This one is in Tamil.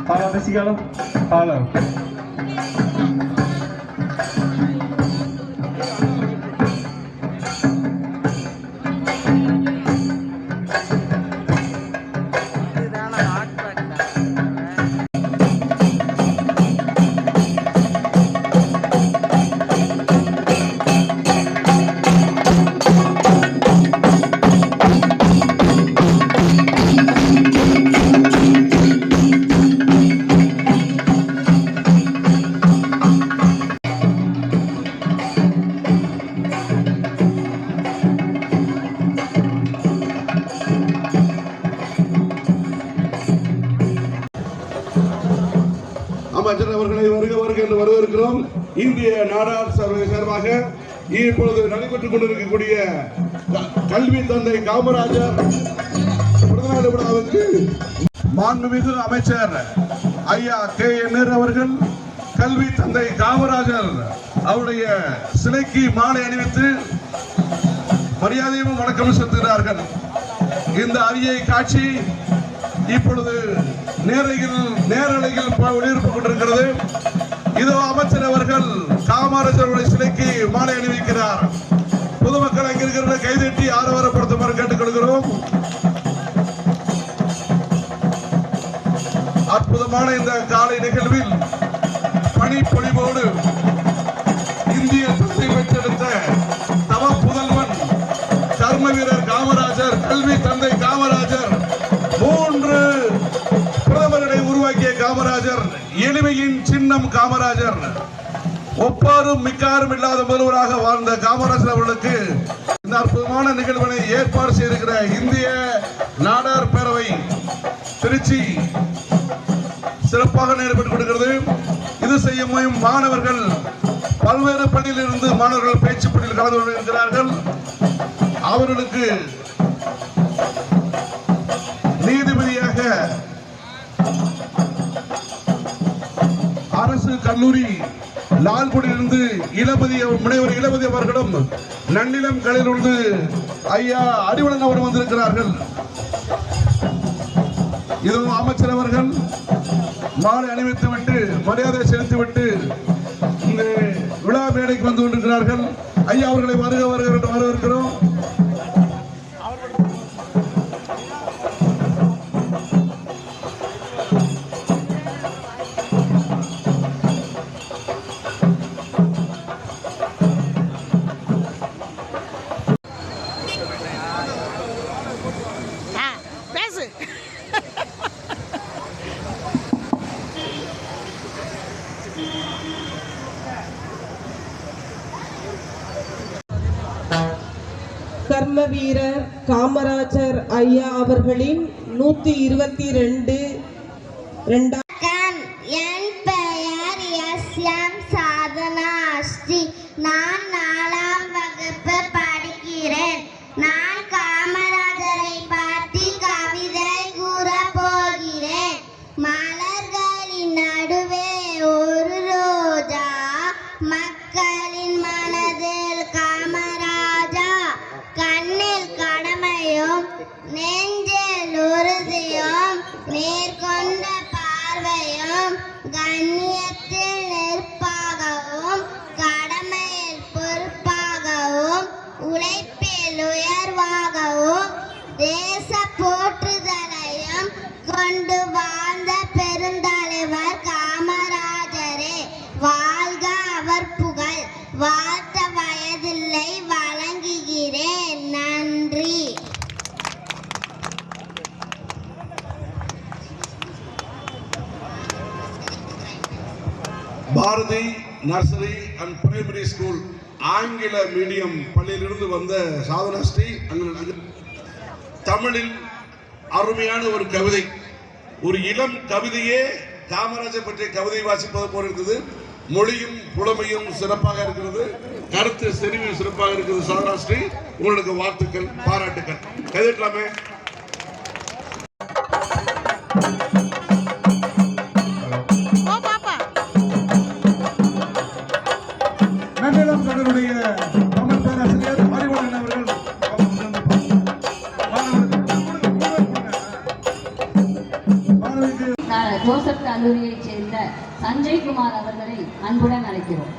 Halo, Mesigalo. Halo. அமைச்சர் அவர்களை வருக என்று வரவேற்கிறோம். இந்திய நாடார் சபை சார்பாக இப்பொழுது நடைபெற்றுக் கொண்டிருக்கக்கூடிய கல்வி தந்தை காமராஜர் பிறந்தநாள் விழாவுக்கு மாண்புமிகு அமைச்சர் ஐயா K.N. நேரு அவர்கள் கல்வி தந்தை காமராஜர் அவருடைய சிலைக்கு மாலை அணிவித்து மரியாதையும் வணக்கம் செலுத்துகிறார்கள். இந்த அரிய காட்சி இப்பொழுது நேரலையில் ஒளிபரப்பு கொண்டிருக்கிறது. இதோ அமைச்சர் அவர்கள் காமராஜருடைய சிலைக்கு மாலை அணிவிக்கிறார். பொதுமக்கள் அங்கிருக்கிற கைதட்டி ஆரவாரப்படுத்துமாறு கேட்டுக்கொள்கிறோம். அற்புதமான இந்த காலை நிகழ்வில் பனிப்பொழிவோடு இந்திய தந்தை பெற்றெடுத்த தவ புதல்வன் கர்ம வீரர் காமராஜர், கல்வி தந்தை காமராஜர், 3 பிரதமர்களை உருவாக்கிய காமராஜர், எளிமையின் சின்னம் காமராஜர், ஒப்பாரும் மிக்காரும் இல்லாத முதல்வராக வாழ்ந்த காமராஜர் அவர்களுக்கு இந்த அற்புதமான நிகழ்வினை ஏற்பாடு செய்திருக்கிற இந்திய நாடார் பேரவை திருச்சி சிறப்பாக நடைபெற்றுக் கொண்டிருக்கிறது. இது செய்ய முயலும் மாணவர்கள் பல்வேறு பள்ளியில் இருந்து மாணவர்கள் பேச்சு பள்ளியில் கலந்து கொண்டிருக்கிறார்கள். அவர்களுக்கு நீதிபதியாக அரசு கல்லூரி லால்குடியிலிருந்து முனைவர் இளபதி அவர்களும் நன்னிலம் கலையிலிருந்து ஐயா அறிவழன் அவர் வந்திருக்கிறார்கள். இதுவும் அமைச்சர் அவர்கள் மாலை அணிவித்துவிட்டு மரியாதை செலுத்திவிட்டு இந்த விழா மேடைக்கு வந்து கொண்டிருக்கிறார்கள். ஐயா அவர்களை வருக என்று வரவேற்கிறோம். கர்ம வீரர் காமராஜர் ஐயா அவர்களின் 122 என் பெயர் S.M. சாதனா ஸ்ரீ. நான் 4ஆம் வகுப்பு படிக்கிறேன். நான் காமராஜரை பற்றி கவிதை கூற போகிறேன். மலர்களின் நடுவே ஒரு ரோஜா, மக்களின் மனதில் காமராஜா, கண்ணில் கடமையும் நெஞ்சில் உறுதியும், நேர்கொண்ட பார்வையும், கண்ணியத்தில் நெருப்பாகவும் கடமையில் பொறுப்பாகவும் உழைப்பில் உயர்வாகவும் தேச போற்றுதலையும் கொண்டு வாழ்ந்த பெருந்தலைவர் காமராஜரே. வாழ்க அவர் புகழ். வாழ்த்த வயதில்லை. வழங்குகிறேன். நன்றி. Bharathi nursery and primary school ஆங்கில மீடியம் பள்ளியிலிருந்து வந்த சாதனா ஸ்ரீ தமிழில் அருமையான ஒரு கவிதை, ஒரு இளம் கவிதையே காமராஜர் பற்றிய கவிதை வாசிப்பது போல இருக்குது. மொழியும் புலமையும் சிறப்பாக இருக்கிறது, கருத்து செறிவு சிறப்பாக இருக்கிறது. சாதனா ஸ்ரீ, உங்களுக்கு வாழ்த்துக்கள், பாராட்டுக்கள். கைதட்டலாமே. நன்னிலம் கல்லூரிய தமிழ் பேராசிரியர் அறிவழகன் அவர்கள் மாணவருக்கு ஜோசப் கல்லூரியைச் சேர்ந்த சஞ்சய் குமார் அவர்களை அன்புடன் அழைக்கிறோம்.